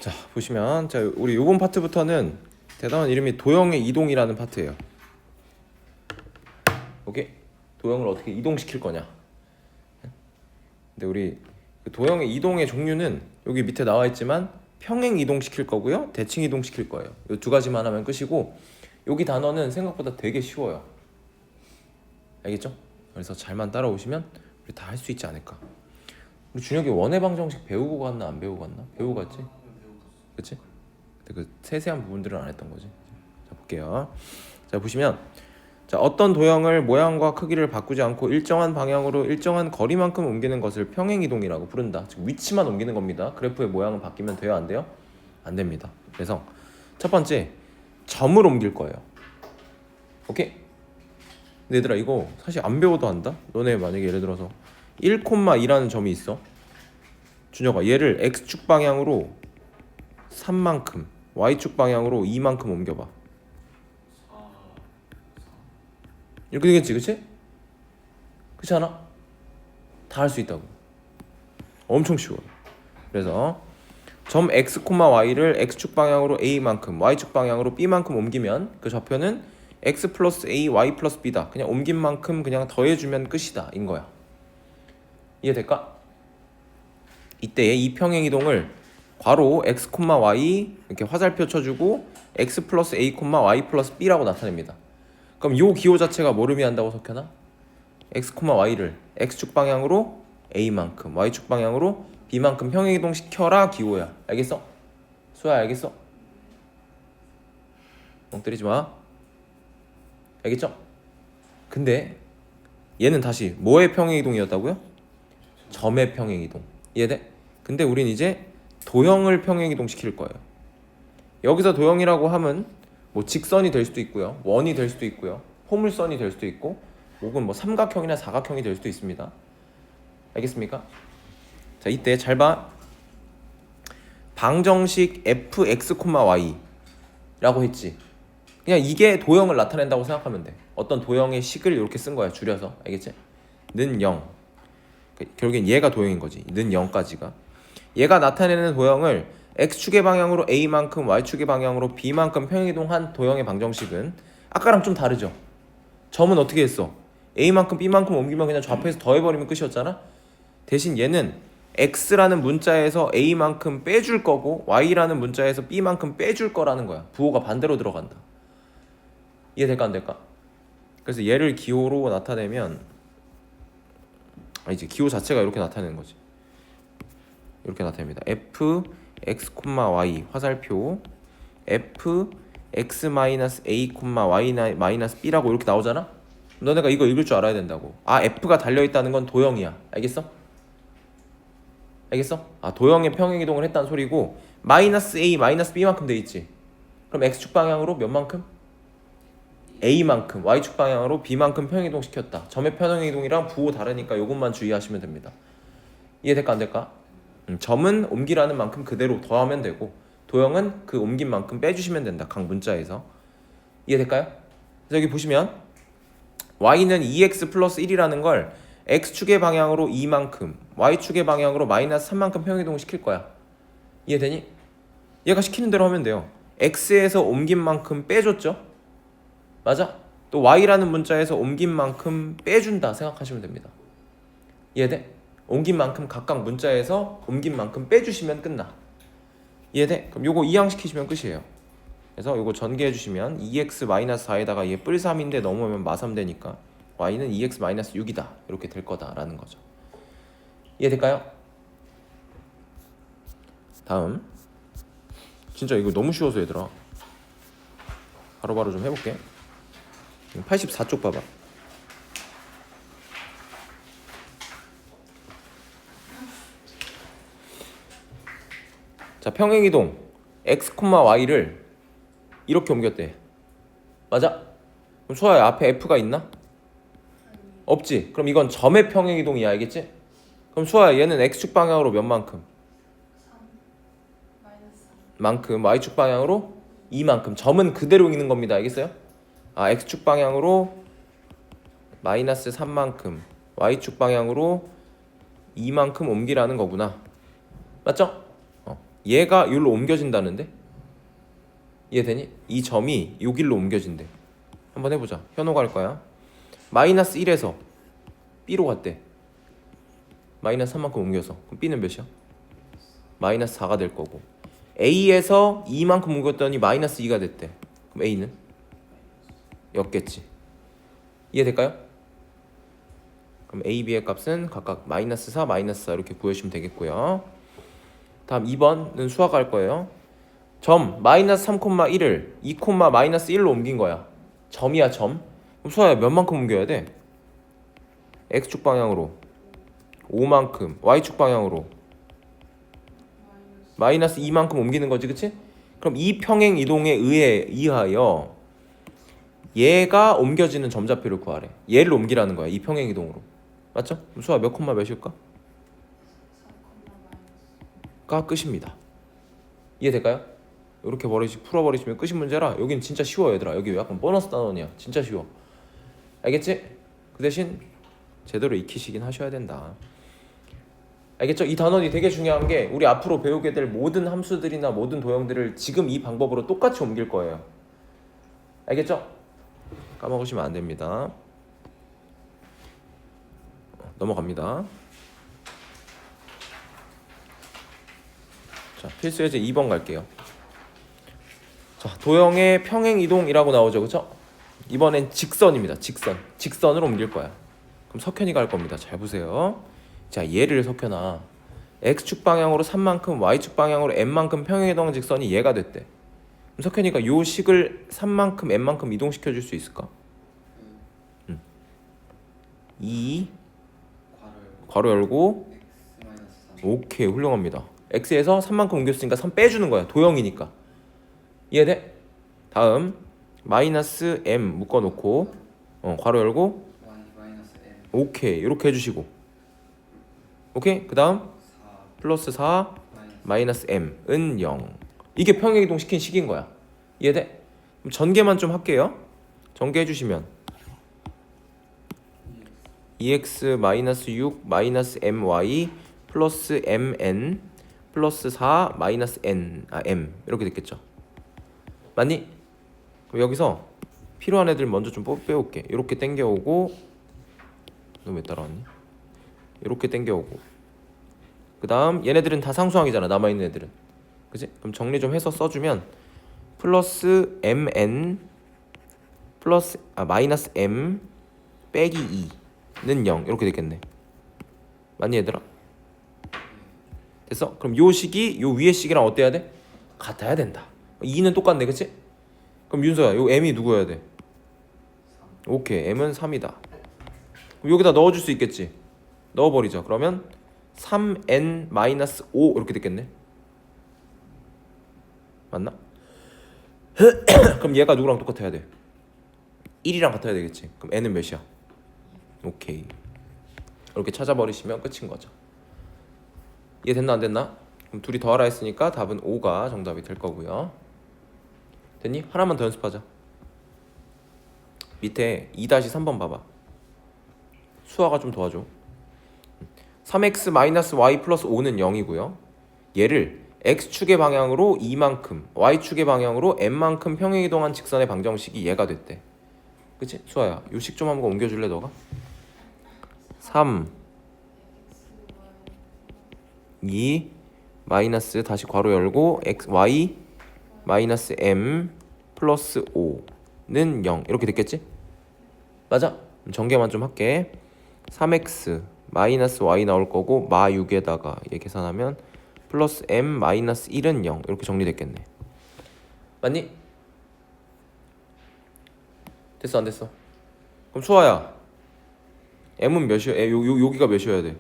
자 보시면 자 우리 요번 파트부터는 대단한 이름이 도형의 이동이라는 파트예요. 오케이? 도형을 어떻게 이동시킬 거냐. 근데 우리 그 도형의 이동의 종류는 여기 밑에 나와 있지만 평행 이동시킬 거고요, 대칭 이동시킬 거예요. 이 두 가지만 하면 끝이고, 여기 단어는 생각보다 되게 쉬워요. 알겠죠? 그래서 잘만 따라오시면 우리 다 할 수 있지 않을까. 우리 준혁이 원의 방정식 배우고 갔나 안 배우고 갔나? 배우고 갔지? 그치? 근데 그 세세한 부분들은 안 했던 거지. 자 볼게요. 자 보시면 자 어떤 도형을 모양과 크기를 바꾸지 않고 일정한 방향으로 일정한 거리만큼 옮기는 것을 평행이동이라고 부른다. 즉 위치만 옮기는 겁니다. 그래프의 모양은 바뀌면 돼요 안 돼요? 안 됩니다. 그래서 첫 번째 점을 옮길 거예요. 오케이? 근데 얘들아 이거 사실 안 배워도 한다? 너네 만약에 예를 들어서 1,2라는 점이 있어. 준혁아 얘를 x축 방향으로 3만큼 y축 방향으로 2만큼 옮겨봐. 이렇게 되겠지, 그치? 그렇지 않아? 다 할 수 있다고. 엄청 쉬워요. 그래서 점 x, y를 x축 방향으로 a만큼 y축 방향으로 b만큼 옮기면 그 좌표는 x 플러스 a, y 플러스 b다. 그냥 옮긴 만큼 그냥 더해주면 끝이다 인 거야. 이해될까? 이때 이 평행이동을 괄호 x, y 이렇게 화살표 쳐주고 x 플러스 a, y 플러스 b라고 나타냅니다. 그럼 요 기호 자체가 뭘 의미한다고 석현아? x, y를 x축 방향으로 a만큼 y축 방향으로 b만큼 평행이동 시켜라 기호야. 알겠어? 수아야 알겠어? 멍 때리지 마. 알겠죠? 근데 얘는 다시 뭐의 평행이동이었다고요? 점의 평행이동. 이해돼? 근데 우린 이제 도형을 평행이동 시킬 거예요. 여기서 도형이라고 하면 뭐 직선이 될 수도 있고요, 원이 될 수도 있고요, 포물선이 될 수도 있고, 혹은 뭐 삼각형이나 사각형이 될 수도 있습니다. 알겠습니까? 자 이때 잘 봐. 방정식 fx, y라고 했지. 그냥 이게 도형을 나타낸다고 생각하면 돼. 어떤 도형의 식을 이렇게 쓴 거야, 줄여서. 알겠지? 는 0. 결국엔 얘가 도형인 거지. 는 0까지가. 얘가 나타내는 도형을 x축의 방향으로 a만큼 y축의 방향으로 b만큼 평행이동한 도형의 방정식은 아까랑 좀 다르죠. 점은 어떻게 했어? a만큼 b만큼 옮기면 그냥 좌표에서 더해버리면 끝이었잖아. 대신 얘는 x라는 문자에서 a만큼 빼줄 거고 y라는 문자에서 b만큼 빼줄 거라는 거야. 부호가 반대로 들어간다. 이해될까 안 될까? 그래서 얘를 기호로 나타내면 이제 기호 자체가 이렇게 나타내는 거지. 이렇게 나타냅니다. f x, y 화살표 f x a, y b라고 이렇게 나오잖아. 너네가 이거 읽을 줄 알아야 된다고. 아 f가 달려있다는 건 도형이야. 알겠어? 알겠어? 아 도형의 평행이동을 했다는 소리고, 마이너스 a, 마이너스 b만큼 돼 있지. 그럼 x축 방향으로 몇만큼? a만큼, y축 방향으로 b만큼 평행이동 시켰다. 점의 평행이동이랑 부호 다르니까 이것만 주의하시면 됩니다. 이해될까 안 될까? 점은 옮기라는 만큼 그대로 더하면 되고, 도형은 그 옮긴 만큼 빼주시면 된다. 각 문자에서. 이해될까요? 그래서 여기 보시면 y는 2x 플러스 1이라는 걸 x축의 방향으로 2만큼, y축의 방향으로 마이너스 3만큼 평행이동 시킬 거야. 이해되니? 얘가 시키는 대로 하면 돼요. x에서 옮긴 만큼 빼줬죠? 맞아? 또 y라는 문자에서 옮긴 만큼 빼준다 생각하시면 됩니다. 이해돼? 옮긴 만큼 각각 문자에서 옮긴 만큼 빼주시면 끝나. 이해돼? 그럼 요거 이항시키시면 끝이에요. 그래서 요거 전개해 주시면 2x-4에다가 얘 뿔3인데 넘으면 마3 되니까 y는 2x-6이다 이렇게 될 거다라는 거죠. 이해될까요? 다음. 진짜 이거 너무 쉬워서 얘들아 바로바로 좀 해볼게. 84쪽 봐봐. 자 평행이동 x, y를 이렇게 옮겼대. 맞아? 그럼 소아야 앞에 f가 있나? 없지? 그럼 이건 점의 평행이동이야. 알겠지? 그럼 소아야 얘는 x축 방향으로 몇만큼? 만큼, y축 방향으로 2만큼. 점은 그대로 있는 겁니다. 알겠어요? 아 x축 방향으로 마이너스 3만큼, y축 방향으로 2만큼 옮기라는 거구나. 맞죠? 얘가 여기로 옮겨진다는데? 이해되니? 이 점이 요 길로 옮겨진대. 한번 해보자. 현호가 할 거야. 마이너스 1에서 B로 갔대. 마이너스 3만큼 옮겨서. 그럼 B는 몇이야? 마이너스 4가 될 거고, A에서 2만큼 옮겼더니 마이너스 2가 됐대. 그럼 A는? 였겠지. 이해될까요? 그럼 A, B의 값은 각각 마이너스 4, 마이너스 4 이렇게 구해주시면 되겠고요. 다음 2번은 수학 할 거예요. 점 마이너스 3,1을 2, 마이너스 1로 옮긴 거야. 점이야 점. 그럼 수아야 몇만큼 옮겨야 돼? X축 방향으로 5만큼, Y축 방향으로 마이너스 2만큼 옮기는 거지, 그치? 그럼 이 평행 이동에 의하여 얘가 옮겨지는 점좌표를 구하래. 얘를 옮기라는 거야, 이 평행 이동으로. 맞죠? 그럼 수아 몇 콤마 몇일까? 가 끝입니다. 이해될까요? 이렇게 풀어버리시면 끝이 문제라. 여긴 진짜 쉬워 얘들아. 여기 약간 보너스 단원이야. 진짜 쉬워. 알겠지? 그 대신 제대로 익히시긴 하셔야 된다. 알겠죠? 이 단원이 되게 중요한 게 우리 앞으로 배우게 될 모든 함수들이나 모든 도형들을 지금 이 방법으로 똑같이 옮길 거예요. 알겠죠? 까먹으시면 안 됩니다. 넘어갑니다. 자, 필수 예제 2번 갈게요. 자, 도형의 평행 이동이라고 나오죠, 그렇죠? 이번엔 직선입니다. 직선을 옮길 거야. 그럼 석현이가 할 겁니다. 잘 보세요. 자, 얘를 석현아, x축 방향으로 3만큼, y축 방향으로 n만큼 평행 이동 직선이 얘가 됐대. 그럼 석현이가 요 식을 3만큼, n만큼 이동시켜 줄 수 있을까? 2 괄호 열고 오케이, 훌륭합니다. x에서 3만큼 옮겼으니까 3 빼주는 거야. 도형이니까. 이해돼? 다음 마이너스 m 묶어놓고 괄호 열고 오케이, 이렇게 해주시고, 오케이. 그 다음 플러스 4 마이너스 m은 0. 이게 평행이동 시킨 식인 거야. 이해돼? 그럼 전개만 좀 할게요. 전개해주시면 2x 마이너스 6 마이너스 my 플러스 mn 플러스 4 마이너스 m 이렇게 됐겠죠. 맞니? 그럼 여기서 필요한 애들 먼저 좀 빼올게. 이렇게 땡겨오고, 너 왜 따라왔니? 이렇게 땡겨오고, 그 다음 얘네들은 다 상수항이잖아, 남아있는 애들은. 그치? 그럼 정리 좀 해서 써주면 플러스 mn 플러스 마이너스 m 빼기 2는 0 이렇게 됐겠네. 맞니 얘들아? 됐어? 그럼 요 식이 요 위의 식이랑 어때야 돼? 같아야 된다. 2는 똑같네, 그치? 그럼 윤서야, 요 m이 누구여야 돼? 오케이, m은 3이다. 그럼 여기다 넣어줄 수 있겠지? 넣어버리자. 그러면 3n-5 이렇게 됐겠네. 맞나? 그럼 얘가 누구랑 똑같아야 돼? 1이랑 같아야 되겠지. 그럼 n은 몇이야? 오케이, 이렇게 찾아버리시면 끝인 거죠. 이해됐나 안 됐나? 그럼 둘이 더하라 했으니까 답은 5가 정답이 될 거고요. 됐니? 하나만 더 연습하자. 밑에 2-3번 봐봐. 수아가 좀 도와줘. 3x-y 플러스 5는 0이고요. 얘를 x축의 방향으로 2만큼, y축의 방향으로 n만큼 평행이동한 직선의 방정식이 얘가 됐대. 그치? 수아야, 요 식 좀 한번 옮겨줄래 너가? 3 2 마이너스 다시 괄호 열고 x, y 마이너스 m 플러스 5는 0 이렇게 됐겠지? 맞아? 전개만 좀 할게. 3x 마이너스 y 나올 거고 마 6에다가 얘 계산하면 플러스 m 마이너스 1은 0 이렇게 정리됐겠네. 맞니? 됐어 안 됐어? 그럼 수아야, m은 몇이야? 여기가 몇이어야 돼?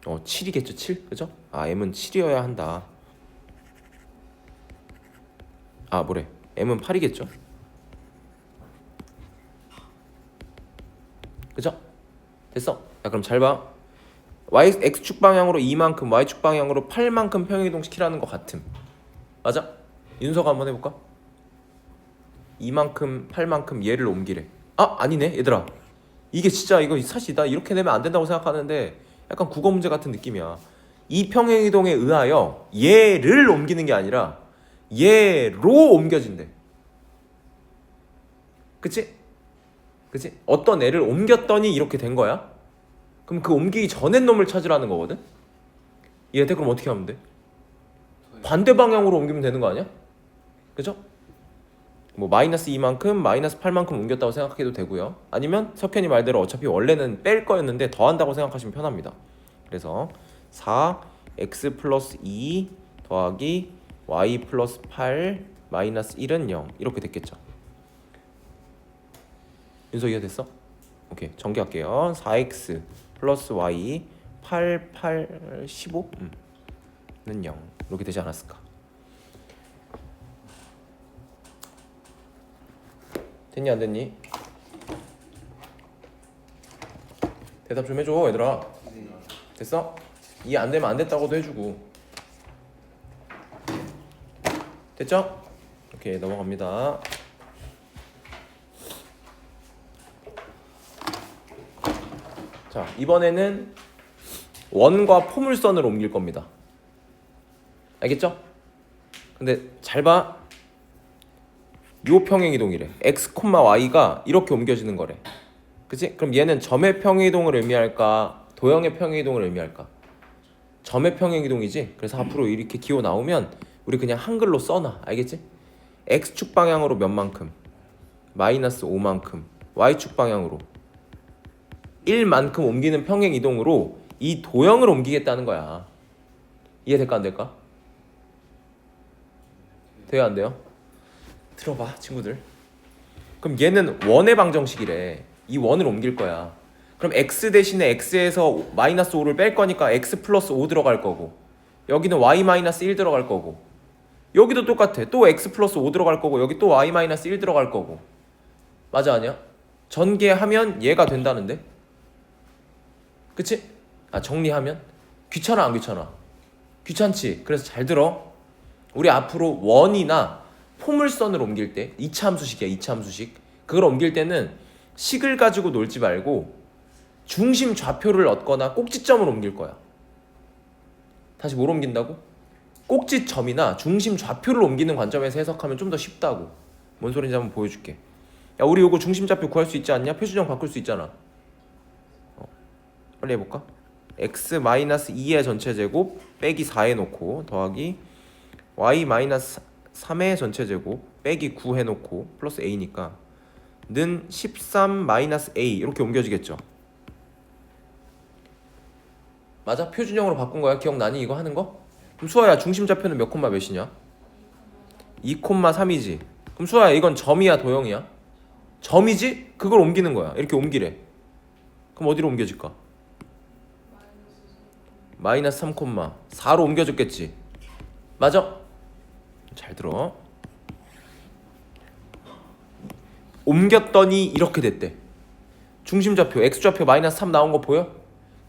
7이겠죠. 7? 그죠? m은 7이어야 한다. 뭐래, m은 8이겠죠? 그죠? 됐어? 야, 그럼 잘 봐. x축 방향으로 2만큼, y축 방향으로 8만큼 평행이동 시키라는 거 같음. 맞아? 윤서가 한번 해볼까? 2만큼, 8만큼 얘를 옮기래. 아니네 얘들아. 이게 진짜 이거 사실 나 이렇게 내면 안 된다고 생각하는데 약간 국어 문제 같은 느낌이야. 이 평행이동에 의하여 얘를 옮기는 게 아니라 얘로 옮겨진대. 그치? 그치? 어떤 애를 옮겼더니 이렇게 된 거야. 그럼 그 옮기기 전에 놈을 찾으라는 거거든. 이해돼? 그럼 어떻게 하면 돼? 반대 방향으로 옮기면 되는 거 아니야? 그죠? 뭐 마이너스 2만큼 마이너스 8만큼 옮겼다고 생각해도 되고요. 아니면 석현이 말대로 어차피 원래는 뺄 거였는데 더한다고 생각하시면 편합니다. 그래서 4x 플러스 2 더하기 y 플러스 8 마이너스 1은 0 이렇게 됐겠죠. 윤서 이해됐어? 오케이, 전개할게요. 4x 플러스 y 8, 15? 는 0 이렇게 되지 않았을까? 됐니 안 됐니? 대답 좀 해줘 얘들아. 됐어? 이해 안 되면 안 됐다고도 해주고. 됐죠? 오케이, 넘어갑니다. 자, 이번에는 원과 포물선을 옮길 겁니다. 알겠죠? 근데 잘 봐. 요 평행이동이래. x, y가 이렇게 옮겨지는 거래. 그치? 그럼 얘는 점의 평행이동을 의미할까? 도형의 평행이동을 의미할까? 점의 평행이동이지? 그래서 앞으로 이렇게 기호 나오면 우리 그냥 한글로 써놔. 알겠지? x축 방향으로 몇만큼, 마이너스 5만큼, y축 방향으로 1만큼 옮기는 평행이동으로 이 도형을 옮기겠다는 거야. 이해될까 안 될까? 돼요 안 돼요? 들어봐 친구들. 그럼 얘는 원의 방정식이래. 이 원을 옮길 거야. 그럼 x 대신에 x에서 마이너스 5를 뺄 거니까 x 플러스 5 들어갈 거고, 여기는 y 마이너스 1 들어갈 거고, 여기도 똑같아. 또 x 플러스 5 들어갈 거고, 여기 또 y 마이너스 1 들어갈 거고. 맞아 아니야? 전개하면 얘가 된다는데? 그치? 아, 정리하면? 귀찮아 안 귀찮아? 귀찮지? 그래서 잘 들어. 우리 앞으로 원이나 포물선을 옮길 때 2차 함수식이야. 2차 함수식. 그걸 옮길 때는 식을 가지고 놀지 말고 중심 좌표를 얻거나 꼭지점을 옮길 거야. 다시 뭘 옮긴다고? 꼭지점이나 중심 좌표를 옮기는 관점에서 해석하면 좀 더 쉽다고. 뭔 소리인지 한번 보여줄게. 야, 우리 요거 중심 좌표 구할 수 있지 않냐? 표준형 바꿀 수 있잖아. 빨리 해볼까? x 마이너스 2의 전체 제곱 빼기 4 해놓고 더하기 y 마이너스 3의 전체 제곱 빼기 9 해놓고 플러스 a니까 는 13 마이너스 a 이렇게 옮겨지겠죠. 맞아? 표준형으로 바꾼 거야. 기억나니 이거 하는 거? 그럼 수아야, 중심 좌표는 몇 콤마 몇이냐? 2,3이지. 그럼 수아야, 이건 점이야 도형이야? 점이지? 그걸 옮기는 거야. 이렇게 옮기래. 그럼 어디로 옮겨질까? 마이너스 3,4로 옮겨졌겠지. 맞아? 잘 들어. 옮겼더니 이렇게 됐대. 중심좌표 x좌표 마이너스 3 나온 거 보여?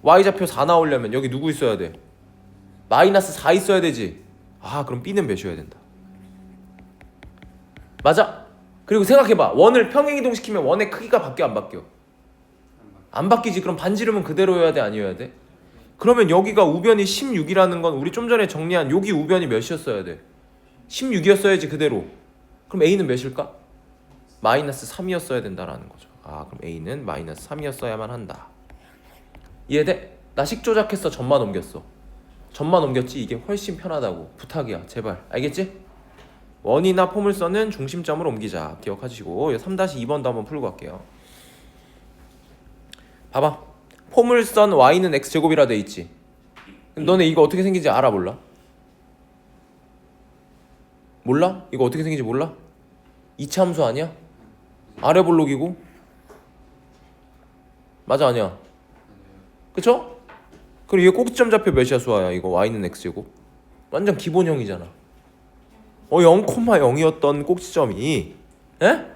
y좌표 4 나오려면 여기 누구 있어야 돼? 마이너스 4 있어야 되지. 아, 그럼 b는 몇이어야 된다. 맞아? 그리고 생각해봐. 원을 평행이동시키면 원의 크기가 바뀌어 안 바뀌어? 안 바뀌지. 그럼 반지름은 그대로여야 돼 아니어야 돼? 그러면 여기가 우변이 16이라는 건 우리 좀 전에 정리한 여기 우변이 몇이었어야 돼? 16이었어야지 그대로. 그럼 a는 몇일까? 마이너스 3이었어야 된다라는 거죠. 아, 그럼 a는 마이너스 3이었어야만 한다. 이해돼? 나 식 조작했어. 점만 옮겼어. 점만 옮겼지. 이게 훨씬 편하다고. 부탁이야 제발. 알겠지? 원이나 포물선은 중심점을 옮기자. 기억하시고 3-2번도 한번 풀고 갈게요. 봐봐. 포물선 y는 x제곱이라 돼 있지. 너네 이거 어떻게 생긴지 알아 몰라? 몰라? 이거 어떻게 생긴지 몰라? 2차 함수 아니야? 아래 볼록이고? 맞아 아니야? 그쵸? 그리고 이게 꼭지점 좌표 몇이야 수아야? 이거 y는 x제곱? 완전 기본형이잖아. 0,0이었던 꼭지점이 에?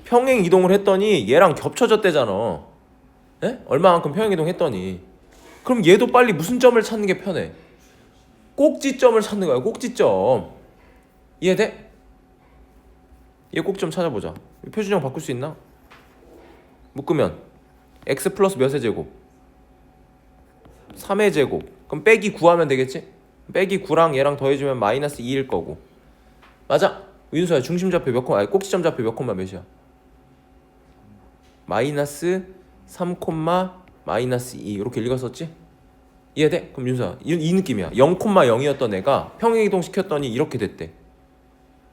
평행 이동을 했더니 얘랑 겹쳐졌대잖아. 에? 얼마만큼 평행 이동했더니. 그럼 얘도 빨리 무슨 점을 찾는 게 편해? 꼭지점을 찾는 거야. 꼭지점. 이해돼? 얘 꼭지점 찾아보자. 표준형 바꿀 수 있나? 묶으면 x 플러스 몇의 제곱? 3의 제곱 그럼 빼기 9 하면 되겠지? 빼기 9랑 얘랑 더해주면 마이너스 2일 거고. 맞아? 윤서야 중심좌표 몇 콤마, 아니 꼭지점 좌표 몇 콤마 몇이야? 마이너스 3 콤마 마이너스 2 이렇게 읽었었지? 이해돼? 그럼 윤서야 이 느낌이야. 0 콤마 0이었던 애가 평행이동 시켰더니 이렇게 됐대.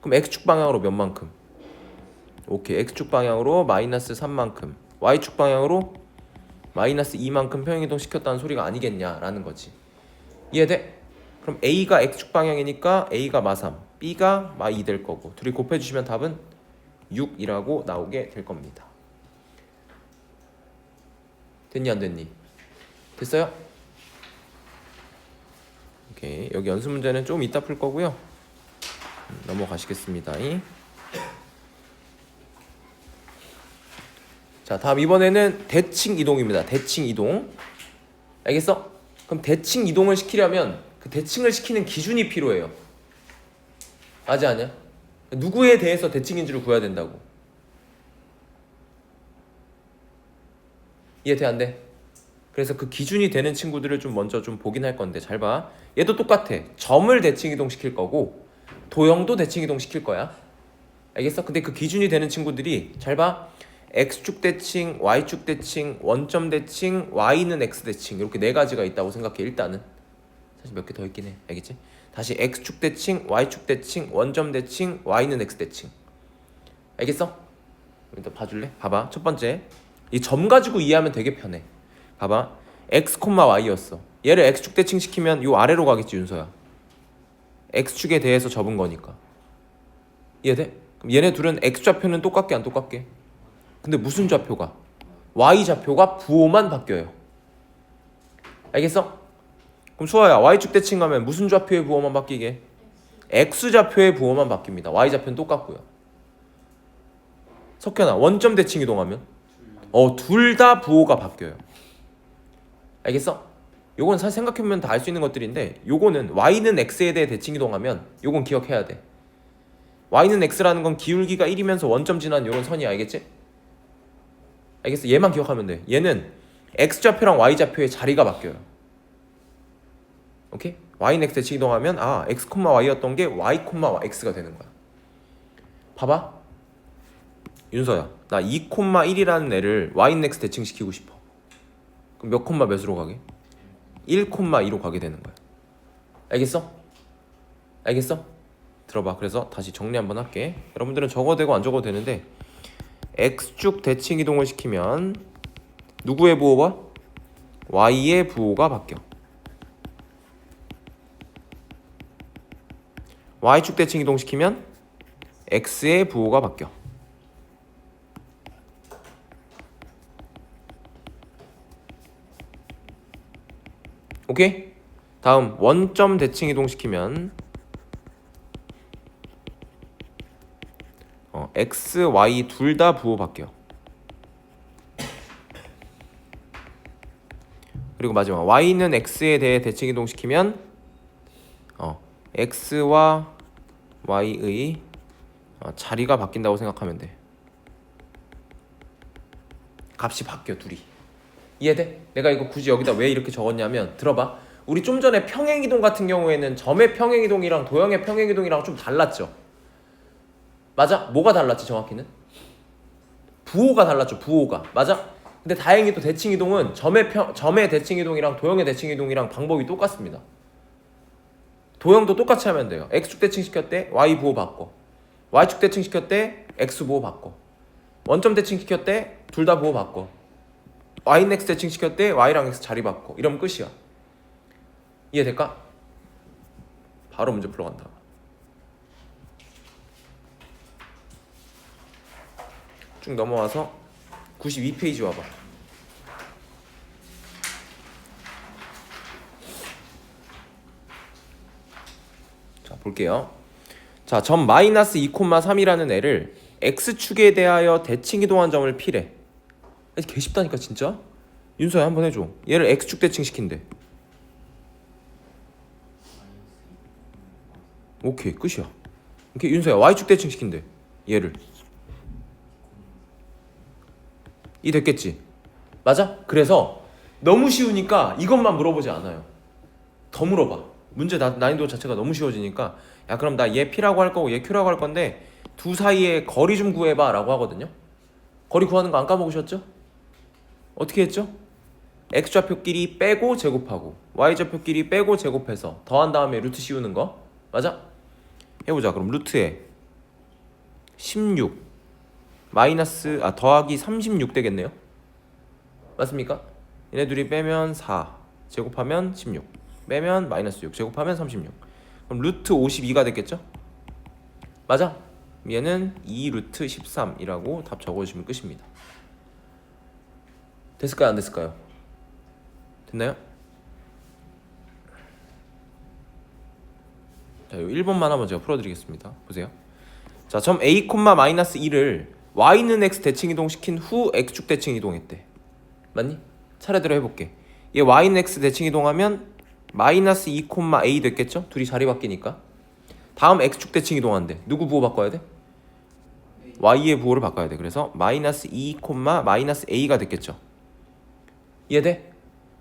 그럼 x축 방향으로 몇 만큼? 오케이, x축 방향으로 마이너스 3만큼, y축 방향으로 마이너스 2만큼 평행이동 시켰다는 소리가 아니겠냐라는 거지. 이해돼? 그럼 a가 x축 방향이니까 a가 마3, b가 마2 될 거고, 둘이 곱해주시면 답은 6이라고 나오게 될 겁니다. 됐니 안 됐니? 됐어요? 오케이, 여기 연습 문제는 좀 이따 풀 거고요. 넘어가시겠습니다. 자, 다음 이번에는 대칭 이동입니다. 대칭 이동. 알겠어? 그럼 대칭 이동을 시키려면 그 대칭을 시키는 기준이 필요해요. 맞아 아니야? 누구에 대해서 대칭인지를 구해야 된다고. 이해돼 안 돼? 그래서 그 기준이 되는 친구들을 좀 먼저 좀 보긴 할 건데 잘 봐. 얘도 똑같아. 점을 대칭 이동 시킬 거고 도형도 대칭 이동 시킬 거야. 알겠어? 근데 그 기준이 되는 친구들이 잘 봐. x축 대칭, y축 대칭, 원점 대칭, y는 x 대칭 이렇게 네 가지가 있다고 생각해. 일단은 사실 몇 개 더 있긴 해. 알겠지? 다시 x축 대칭, y축 대칭, 원점 대칭, y는 x 대칭. 알겠어? 일단 봐줄래? 봐봐. 첫 번째 이 점 가지고 이해하면 되게 편해. 봐봐. x, y였어. 얘를 x축 대칭 시키면 요 아래로 가겠지 윤서야. x축에 대해서 접은 거니까. 이해돼? 그럼 얘네 둘은 x좌표는 똑같게 안 똑같게? 근데 무슨 좌표가? y좌표가 부호만 바뀌어요. 알겠어? 그럼 수아야 y축 대칭 가면 무슨 좌표의 부호만 바뀌게? x좌표의 부호만 바뀝니다. y좌표는 똑같고요. 석현아 원점 대칭 이동하면? 둘 다 부호가 바뀌어요. 알겠어? 요건 사실 생각해보면 다 알 수 있는 것들인데 요거는 y는 x에 대해 대칭 이동하면 요건 기억해야 돼. y는 x라는 건 기울기가 1이면서 원점 지난 요런 선이야. 알겠지? 알겠어? 얘만 기억하면 돼. 얘는 x좌표랑 y좌표의 자리가 바뀌어요. 오케이? y는 x 대칭 이동하면 x, y였던 게 y, x가 되는 거야. 봐봐. 윤서야 나 2, 1이라는 애를 y는 x 대칭 시키고 싶어. 그럼 몇 콤마 몇으로 가게? 1, 2로 가게 되는 거야. 알겠어? 알겠어? 들어봐. 그래서 다시 정리 한번 할게. 여러분들은 적어도 되고 안 적어도 되는데 x축 대칭 이동을 시키면 누구의 부호가? y의 부호가 바뀌어. y축 대칭 이동 시키면 x의 부호가 바뀌어. 오케이? 다음 원점 대칭 이동 시키면 x, y 둘 다 부호 바뀌어. 그리고 마지막 y는 x에 대해 대칭 이동 시키면 x와 y의 자리가 바뀐다고 생각하면 돼. 값이 바뀌어 둘이. 이해돼? 내가 이거 굳이 여기다 왜 이렇게 적었냐면 들어봐. 우리 좀 전에 평행이동 같은 경우에는 점의 평행이동이랑 도형의 평행이동이랑 좀 달랐죠? 맞아? 뭐가 달랐지 정확히는? 부호가 달랐죠. 부호가. 맞아? 근데 다행히도 대칭이동은 점의 대칭이동이랑 도형의 대칭이동이랑 방법이 똑같습니다. 도형도 똑같이 하면 돼요. x축 대칭 시켰대 y 부호 바꿔. y축 대칭 시켰대 x 부호 바꿔. 원점 대칭 시켰대 둘 다 부호 바꿔. y는 x 대칭 시켰대 y랑 x 자리 바꿔. 이러면 끝이야. 이해될까? 바로 문제 풀어간다. 쭉 넘어와서 92페이지 와봐. 자 볼게요. 자, 점 마이너스 2,3이라는 애를 x축에 대하여 대칭 이동한 점을 P래. 개 쉽다니까 진짜. 윤서야 한번 해줘. 얘를 x축 대칭 시킨대. 오케이 끝이야. 오케이 윤서야 y축 대칭 시킨대. 얘를 이 됐겠지? 맞아? 그래서 너무 쉬우니까 이것만 물어보지 않아요. 더 물어봐. 문제 난이도 자체가 너무 쉬워지니까 야 그럼 나 얘 P라고 할 거고 얘 Q라고 할 건데 두 사이의 거리 좀 구해봐 라고 하거든요. 거리 구하는 거 안 까먹으셨죠? 어떻게 했죠? x좌표끼리 빼고 제곱하고 y좌표끼리 빼고 제곱해서 더한 다음에 루트 씌우는 거 맞아? 해보자. 그럼 루트에 16 마이너스 더하기 36 되겠네요. 맞습니까? 얘네 둘이 빼면 4 제곱하면 16 빼면 마이너스 6 제곱하면 36. 그럼 루트 52가 됐겠죠? 맞아? 얘는 2 루트 13이라고 답 적어주시면 끝입니다. 됐을까요? 안 됐을까요? 됐나요? 자, 요 1번만 한번 제가 풀어드리겠습니다. 보세요. 자, 점 A, 마이너스 2를 y는 x 대칭 이동시킨 후 x축 대칭 이동했대. 맞니? 차례대로 해볼게. 얘 y는 x 대칭 이동하면 마이너스 2, a 됐겠죠? 둘이 자리 바뀌니까. 다음 x축 대칭 이동한대. 누구 부호 바꿔야 돼? y의 부호를 바꿔야 돼. 그래서 마이너스 2, 마이너스 a가 됐겠죠. 이해돼?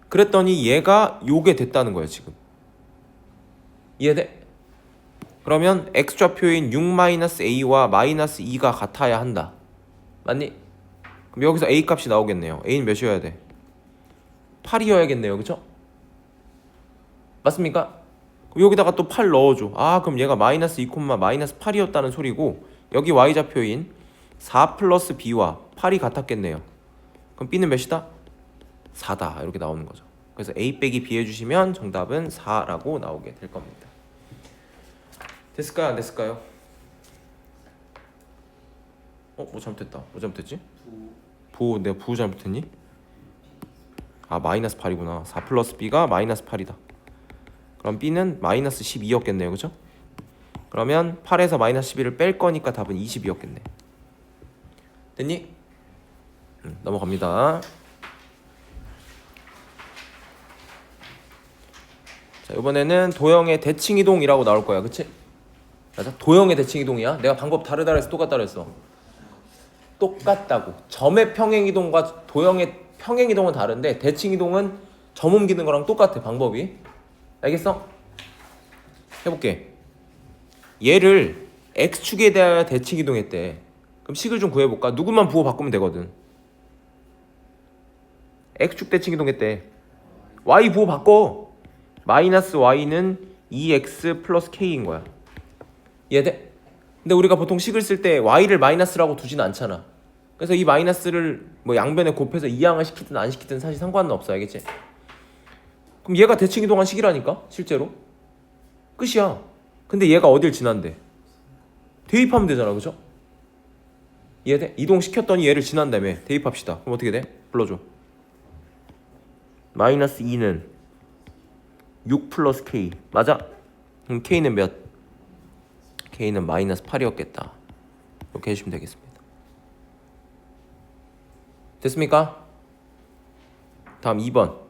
그랬더니 얘가 요게 됐다는 거예요 지금. 이해돼? 그러면 x좌표인 6-a와 마이너스 2가 같아야 한다. 맞니? 그럼 여기서 a 값이 나오겠네요. a는 몇이어야 돼? 8이어야겠네요. 그쵸? 맞습니까? 그럼 여기다가 또 8 넣어줘. 그럼 얘가 마이너스 2, 마이너스 8이었다는 소리고 여기 y좌표인 4 플러스 b와 8이 같았겠네요. 그럼 b는 몇이다? 4다. 이렇게 나오는 거죠. 그래서 a 빼기 b 해주시면 정답은 4라고 나오게 될 겁니다. 됐을까요? 안 됐을까요? 뭐 잘못했다. 뭐 잘못했지? 내가 부호 잘못했니? 마이너스 8이구나. 4 플러스 b가 마이너스 8이다. 그럼 b는 마이너스 12였겠네요. 그죠? 그러면 8에서 마이너스 12를 뺄 거니까 답은 20이었겠네. 됐니? 넘어갑니다. 자, 이번에는 도형의 대칭이동이라고 나올 거야. 그치? 맞아? 도형의 대칭이동이야. 내가 방법 다르다 그래서 똑같다 그랬어. 똑같다고. 점의 평행이동과 도형의 평행이동은 다른데 대칭이동은 점 옮기는 거랑 똑같아. 방법이. 알겠어? 해볼게. 얘를 x축에 대하여 대칭이동했대. 그럼 식을 좀 구해볼까? 누구만 부호 바꾸면 되거든. x축 대칭이동했대. y 부호 바꿔. 마이너스 y는 2x 플러스 k인 거야. 이해돼? 근데 우리가 보통 식을 쓸 때 y를 마이너스라고 두진 않잖아. 그래서 이 마이너스를 뭐 양변에 곱해서 이항을 시키든 안 시키든 사실 상관은 없어. 알겠지? 그럼 얘가 대칭이동한 식이라니까 실제로. 끝이야. 근데 얘가 어딜 지난대? 대입하면 되잖아. 그죠? 이해돼? 이동시켰더니 얘를 지난다며. 대입합시다. 그럼 어떻게 돼? 불러줘. 마이너스 2는 6 플러스 k. 맞아? 그럼 k는 몇? k는 마이너스 8이었겠다. 이렇게 해주시면 되겠습니다. 됐습니까? 다음 2번.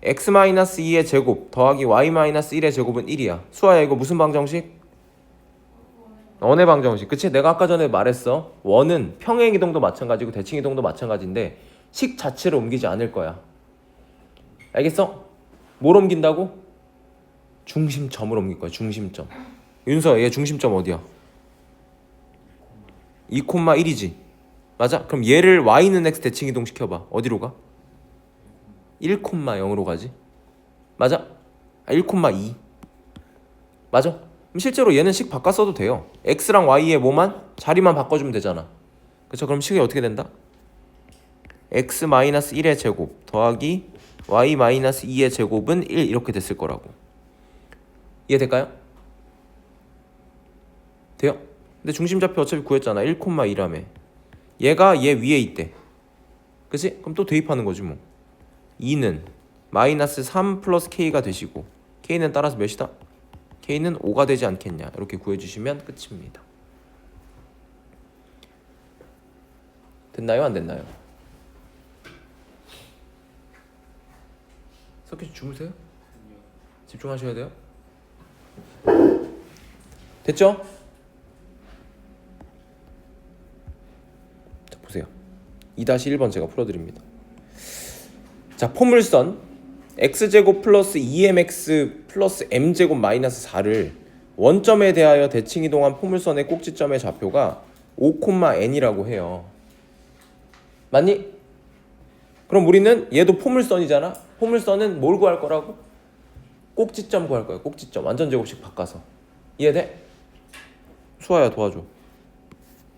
x-2의 제곱 더하기 y-1의 제곱은 1이야. 수아야 이거 무슨 방정식? 원의 방정식. 그치? 내가 아까 전에 말했어. 원은 평행이동도 마찬가지고 대칭이동도 마찬가지인데 식 자체를 옮기지 않을 거야. 알겠어? 뭘 옮긴다고? 중심점을 옮길 거야. 중심점. 윤서야 얘 중심점 어디야? 2,1이지. 맞아? 그럼 얘를 y는 x 대칭이동 시켜봐. 어디로 가? 1,0으로 가지. 맞아? 1,2. 맞아? 그럼 실제로 얘는 식 바꿨어도 돼요. x랑 y의 뭐만? 자리만 바꿔주면 되잖아. 그쵸? 그럼 식이 어떻게 된다? x-1의 제곱 더하기 y-2의 제곱은 1 이렇게 됐을 거라고. 이해될까요? 돼요? 근데 중심좌표 어차피 구했잖아. 1,2라며. 얘가 얘 위에 있대. 그치? 그럼 또 대입하는 거지 뭐. 2는 마이너스 3 플러스 k가 되시고 k는 따라서 몇이다? k는 5가 되지 않겠냐. 이렇게 구해주시면 끝입니다. 됐나요? 안 됐나요? 석희 씨 주무세요? 집중하셔야 돼요. 됐죠? 자 보세요. 2-1번 제가 풀어드립니다. 자 포물선 x제곱 플러스 2mx 플러스 m제곱 마이너스 4를 원점에 대하여 대칭 이동한 포물선의 꼭지점의 좌표가 5,n이라고 해요. 맞니? 그럼 우리는 얘도 포물선이잖아. 포물선은 뭘 구할 거라고? 꼭지점 구할 거야. 꼭지점. 완전제곱식 바꿔서. 이해돼? 수아야 도와줘.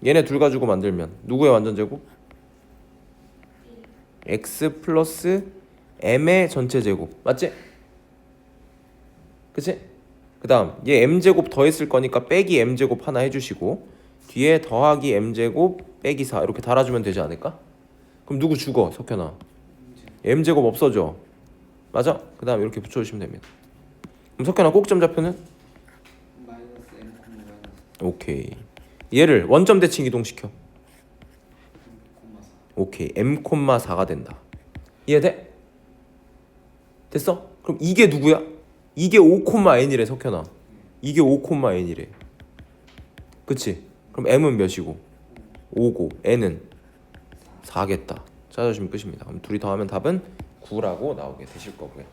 얘네 둘 가지고 만들면 누구의 완전제곱? x 플러스 m의 전체 제곱. 맞지? 그치? 그 다음 얘 m제곱 더했을 거니까 빼기 m제곱 하나 해주시고 뒤에 더하기 m제곱 빼기 4 이렇게 달아주면 되지 않을까? 그럼 누구 죽어? 석현아. m제곱 없어져. 맞아? 그 다음 이렇게 붙여주시면 됩니다. 그럼 석현아 꼭점 좌표는? 마이너스 m 마이너스 오케이. 얘를 원점 대칭 이동시켜. 0,4. 오케이. m,4가 된다. 이해돼? 됐어? 그럼 이게 누구야? 이게 5,n이래 석현아. 이게 5,n이래. 그치? 그럼 m은 몇이고? 5고 n은 4겠다. 찾아주시면 끝입니다. 그럼 둘이 더하면 답은 9라고 나오게 되실 거고요.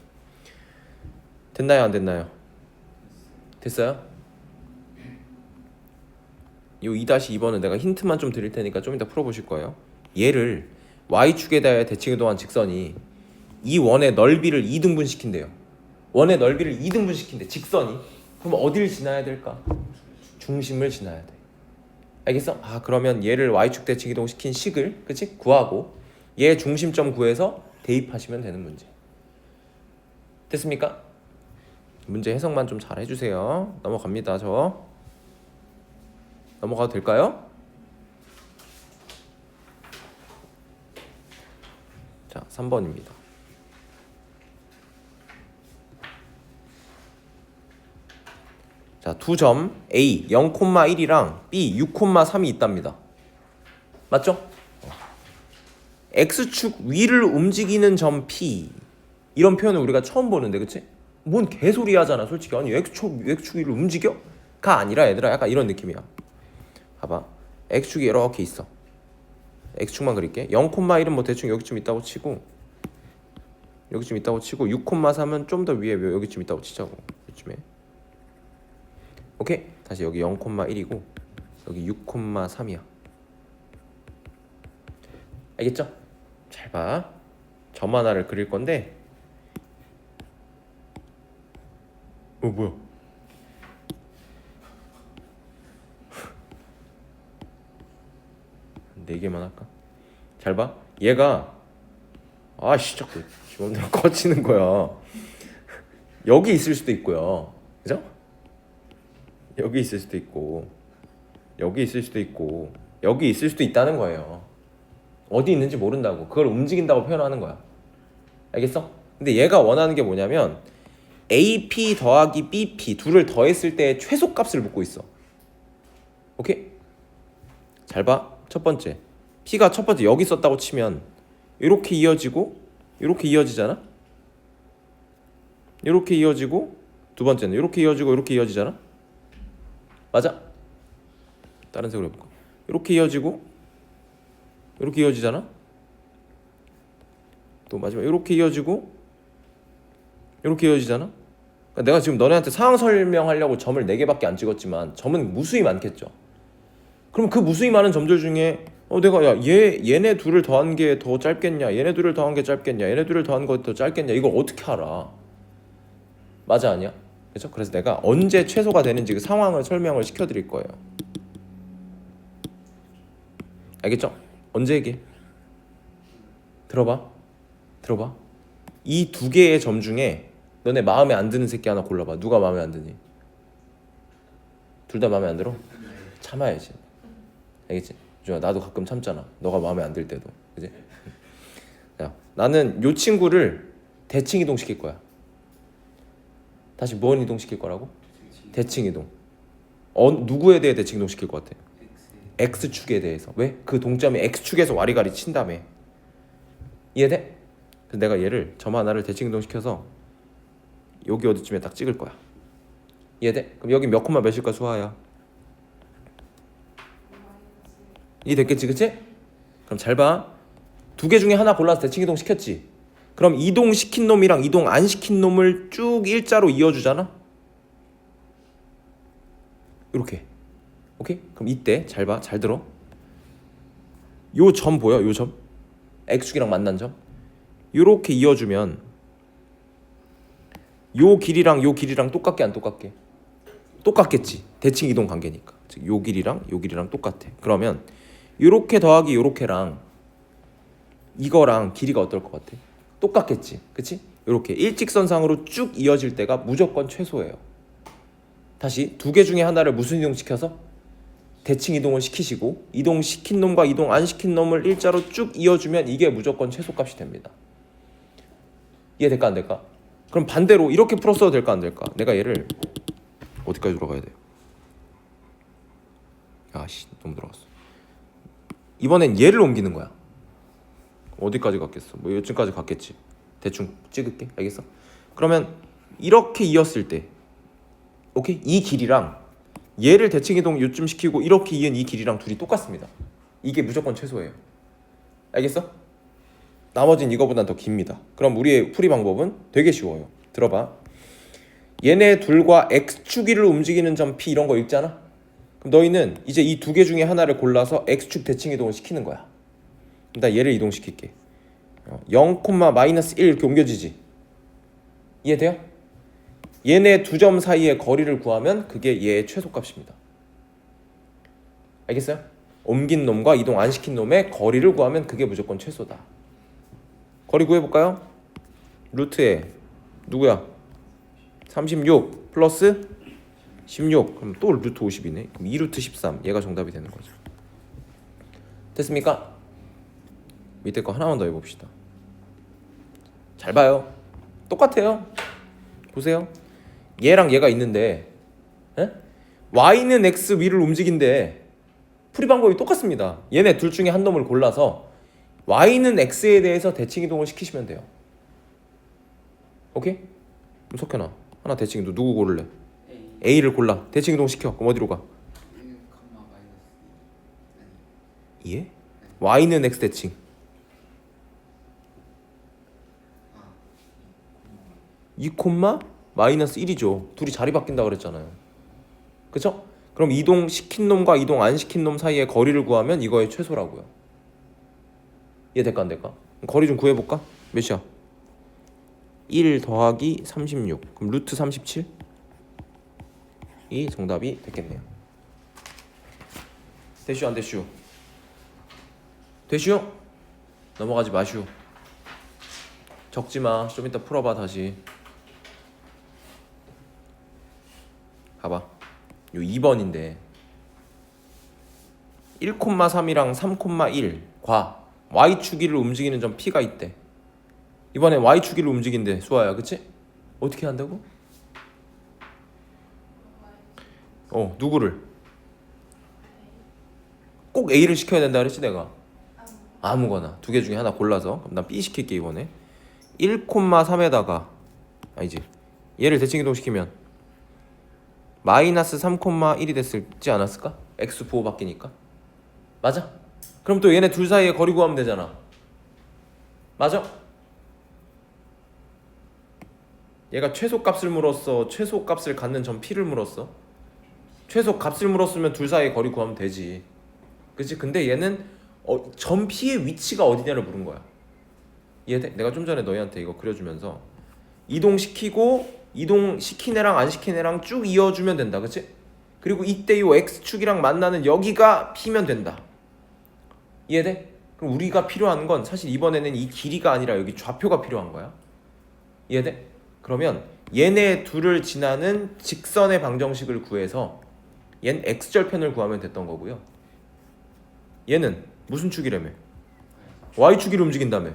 됐나요? 안 됐나요? 됐어요? 이 2-2번은 내가 힌트만 좀 드릴 테니까 좀 이따 풀어보실 거예요. 얘를 y축에 대하여 대칭 이동한 직선이 이 원의 넓이를 2등분 시킨대요. 원의 넓이를 2등분 시킨대. 직선이. 그럼 어디를 지나야 될까? 중심을 지나야 돼. 알겠어? 아 그러면 얘를 y축 대칭 이동 시킨 식을 그치? 구하고 얘 중심점 구해서 대입하시면 되는 문제. 됐습니까? 문제 해석만 좀 잘 해주세요. 넘어갑니다. 저 넘어가도 될까요? 자 3번입니다. 자, 두 점 A 0,1이랑 B 6,3이 있답니다. 맞죠? X축 위를 움직이는 점 P 이런 표현을 우리가 처음 보는데 그치? 뭔 개소리 하잖아 솔직히. 아니 X축 위를 움직여? 가 아니라 얘들아 약간 이런 느낌이야. 봐봐. X축이 이렇게 있어. X축만 그릴게. 0,1은 뭐 대충 여기쯤 있다고 치고 여기쯤 있다고 치고 6,3은 좀 더 위에 여기쯤 있다고 치자고. 이쯤에. 오케이? 다시 여기 0,1이고 여기 6,3이야. 알겠죠? 잘 봐. 점 하나를 그릴 건데 뭐야? 네 개만 할까? 잘 봐. 얘가 아씨 자꾸 지원대로 꺼지는 거야. 여기 있을 수도 있고요. 그죠? 여기 있을 수도 있고 여기 있을 수도 있고 여기 있을 수도 있다는 거예요. 어디 있는지 모른다고. 그걸 움직인다고 표현하는 거야. 알겠어? 근데 얘가 원하는 게 뭐냐면 AP 더하기 BP 둘을 더했을 때의 최소값을 묻고 있어. 오케이? 잘 봐. 첫 번째 P가 첫 번째 여기 썼다고 치면 이렇게 이어지고 이렇게 이어지잖아? 이렇게 이어지고 두 번째는 이렇게 이어지고 이렇게 이어지잖아? 맞아? 다른 색으로 해볼까? 이렇게 이어지고 이렇게 이어지잖아? 또 마지막 이렇게 이어지고 이렇게 이어지잖아? 그러니까 내가 지금 너네한테 상황 설명하려고 점을 4개밖에 안 찍었지만 점은 무수히 많겠죠. 그럼 그 무수히 많은 점들 중에 내가 얘네 둘을 더한 게 더 짧겠냐, 얘네 둘을 더한 게 짧겠냐, 얘네 둘을 더한 거 더 짧겠냐, 이걸 어떻게 알아? 맞아 아니야? 그렇죠? 그래서 내가 언제 최소가 되는지 그 상황을 설명을 시켜드릴 거예요. 알겠죠? 언제 얘기해? 들어봐. 이 두 개의 점 중에 너네 마음에 안 드는 새끼 하나 골라봐. 누가 마음에 안 드니? 둘 다 마음에 안 들어? 참아야지. 알겠지? 나도 가끔 참잖아. 너가 마음에 안 들 때도. 그지? 야, 나는 요 친구를 대칭 이동시킬 거야. 다시 무언 이동시킬 거라고? 대칭 이동. 누구에 대해 대칭 이동시킬 것 같아? X축에 대해서. 왜? 그 동점이 X축에서 와리가리 친다며. 이해돼? 그래서 내가 얘를 점 하나를 대칭 이동시켜서 여기 어디쯤에 딱 찍을 거야. 이해돼? 그럼 여기 몇 콤마 몇일까 수아야? 이해 됐겠지 그치? 그럼 잘 봐. 두 개 중에 하나 골라서 대칭 이동 시켰지? 그럼 이동시킨 놈이랑 이동 안 시킨 놈을 쭉 일자로 이어주잖아. 이렇게. 오케이? 그럼 이때 잘 봐, 잘 들어. 요 점 보여? 요 점? x축이랑 만난 점? 요렇게 이어주면 요 길이랑 똑같게 안 똑같게? 똑같겠지. 대칭 이동 관계니까. 즉 요 길이랑 똑같아. 그러면 요렇게 더하기 요렇게랑 이거랑 길이가 어떨 것 같아? 똑같겠지. 그치? 요렇게 일직선상으로 쭉 이어질 때가 무조건 최소예요. 다시 두 개 중에 하나를 무슨 이동시켜서? 대칭 이동을 시키시고 이동시킨 놈과 이동 안 시킨 놈을 일자로 쭉 이어주면 이게 무조건 최소값이 됩니다. 이해될까 안 될까? 그럼 반대로 이렇게 풀었어도 될까 안 될까? 내가 얘를 어디까지 돌아가야 돼요? 아씨 너무 들어갔어. 이번엔 얘를 옮기는 거야. 어디까지 갔겠어? 뭐 요쯤까지 갔겠지. 대충 찍을게. 알겠어? 그러면 이렇게 이었을 때 오케이? 이 길이랑 얘를 대칭 이동 요쯤 시키고 이렇게 이은 이 길이랑 둘이 똑같습니다. 이게 무조건 최소예요. 알겠어? 나머진 이거보단 더 깁니다. 그럼 우리의 풀이 방법은 되게 쉬워요. 들어봐. 얘네 둘과 x축위를 움직이는 점 P 이런 거 읽잖아? 그럼 너희는 이제 이 두 개 중에 하나를 골라서 x축 대칭 이동을 시키는 거야. 그럼 나 얘를 이동시킬게. 0, -1 이렇게 옮겨지지? 이해돼요? 얘네 두 점 사이의 거리를 구하면 그게 얘의 최소값입니다. 알겠어요? 옮긴 놈과 이동 안 시킨 놈의 거리를 구하면 그게 무조건 최소다. 거리 구해볼까요? 루트에 누구야? 36 플러스 16 그럼 또 루트 50이네. 그럼 2루트 13 얘가 정답이 되는 거죠. 됐습니까? 밑에 거 하나만 더 해봅시다. 잘 봐요. 똑같아요. 보세요. 얘랑 얘가 있는데 에? y는 x 위를 움직인데 풀이 방법이 똑같습니다. 얘네 둘 중에 한 놈을 골라서 y는 x에 대해서 대칭 이동을 시키시면 돼요. 오케이? 그럼 석현아 하나 대칭 이동 누구 고를래? A를 골라. 대칭 이동 시켜. 그럼 어디로 가? 1, 마이너스 예? y는 x 대칭 2, 마이너스 1이죠. 둘이 자리 바뀐다 그랬잖아요. 그쵸? 그럼 이동 시킨 놈과 이동 안 시킨 놈 사이의 거리를 구하면 이거의 최소라고요. 이해될까 안 될까? 거리 좀 구해볼까? 몇이야? 1 더하기 36 그럼 루트 37? 이 정답이 됐겠네요. 되슈 안 되슈? 되슈? 넘어가지 마슈. 적지마. 좀 이따 풀어봐 다시. 봐봐. 요 2번인데 1,3이랑 3,1 과 y축위를 움직이는 점 P가 있대. 이번에 y축위를 움직인대. 수아야 그치? 어떻게 한다고? 누구를? 꼭 A를 시켜야 된다 그랬지 내가. 아무거나 두 개 중에 하나 골라서. 그럼 난 B 시킬게 이번에. 1,3에다가 아니지 얘를 대칭 이동시키면 마이너스 3,1이 됐을지 않았을까? x 부호 바뀌니까. 맞아? 그럼 또 얘네 둘 사이에 거리 구하면 되잖아. 맞아? 얘가 최소값을 물었어? 최소값을 갖는 점 P를 물었어? 최소값을 물었으면 둘 사이에 거리 구하면 되지. 그치? 근데 얘는 점 P의 위치가 어디냐를 물은 거야. 이해돼? 내가 좀 전에 너희한테 이거 그려주면서 이동시키고 이동시킨 애랑 안 시킨 애랑 쭉 이어주면 된다. 그치? 그리고 이때 요 x축이랑 만나는 여기가 P면 된다. 이해돼? 그럼 우리가 필요한 건 사실 이번에는 이 길이가 아니라 여기 좌표가 필요한 거야. 이해돼? 그러면 얘네 둘을 지나는 직선의 방정식을 구해서 얘는 x절편을 구하면 됐던 거고요. 얘는 무슨 축이라며? y축이를 움직인다며.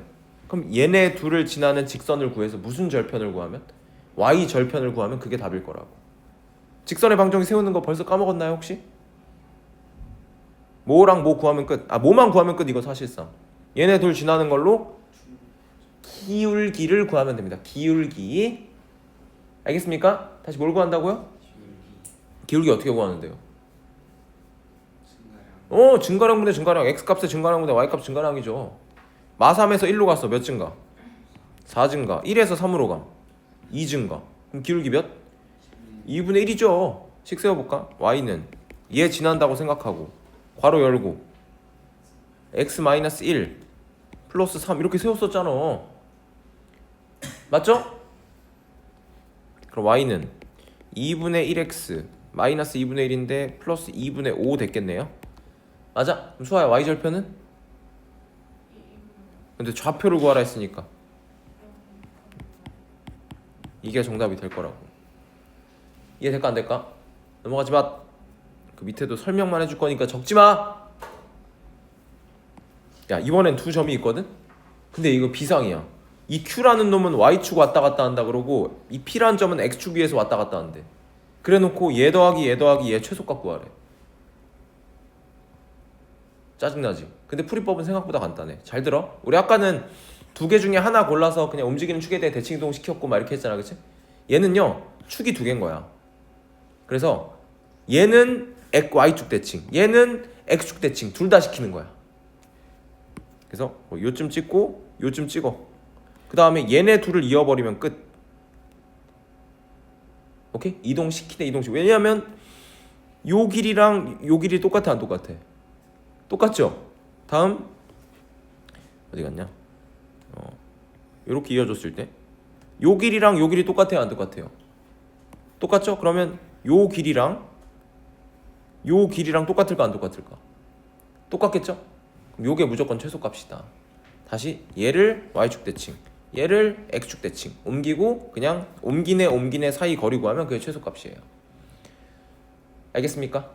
그럼 얘네 둘을 지나는 직선을 구해서 무슨 절편을 구하면? y절편을 구하면 그게 답일 거라고. 직선의 방정식 세우는 거 벌써 까먹었나요 혹시? 뭐랑 뭐 구하면 끝. 뭐만 구하면 끝 이거 사실상. 얘네 둘 지나는 걸로 기울기를 구하면 됩니다. 기울기. 알겠습니까? 다시 뭘 구한다고요? 기울기 어떻게 구하는데요? 증가량분의 증가량. x값의 증가량분의 y값 증가량이죠. 마3에서 1로 갔어. 몇 증가? 4 증가. 1에서 3으로 가. 2 증가. 그럼 기울기 몇? 2분의 1이죠. 식 세워볼까? y는 얘 지난다고 생각하고 괄호 열고 x-1 플러스 3 이렇게 세웠었잖아. 맞죠? 그럼 y는 2분의 1x 마이너스 2분의 1인데 플러스 2분의 5 됐겠네요. 맞아? 그럼 수아야 y절편은? 근데 좌표를 구하라 했으니까 이게 정답이 될 거라고. 이해될까 안 될까? 넘어가지 마. 그 밑에도 설명만 해줄 거니까 적지 마. 야 이번엔 두 점이 있거든? 근데 이거 비상이야. 이 Q라는 놈은 Y축 왔다 갔다 한다 그러고 이 P라는 점은 X축 위에서 왔다 갔다 한대. 그래놓고 얘 더하기 얘 최소값 구하래. 짜증나지? 근데 풀이법은 생각보다 간단해. 잘 들어. 우리 아까는 두 개 중에 하나 골라서 그냥 움직이는 축에 대해 대칭이동 시켰고 막 이렇게 했잖아, 그치? 얘는요 축이 두 개인 거야. 그래서 얘는 Y축 대칭, 얘는 X축 대칭 둘 다 시키는 거야. 그래서 요쯤 찍고 요쯤 찍어. 그 다음에 얘네 둘을 이어버리면 끝. 오케이? 이동시키네 이동시켜. 왜냐하면 요 길이랑 요 길이 똑같아 안 똑같아? 똑같죠? 다음 어디 갔냐? 요렇게 이어줬을 때 요 길이랑 요 길이 똑같아요 안 똑같아요? 똑같죠? 그러면 요 길이랑 똑같을까 안 똑같을까? 똑같겠죠? 그럼 요게 무조건 최소값이다. 다시 얘를 Y축 대칭, 얘를 X축 대칭 옮기고 그냥 옮기네 사이 거리 구하면 그게 최소값이에요. 알겠습니까?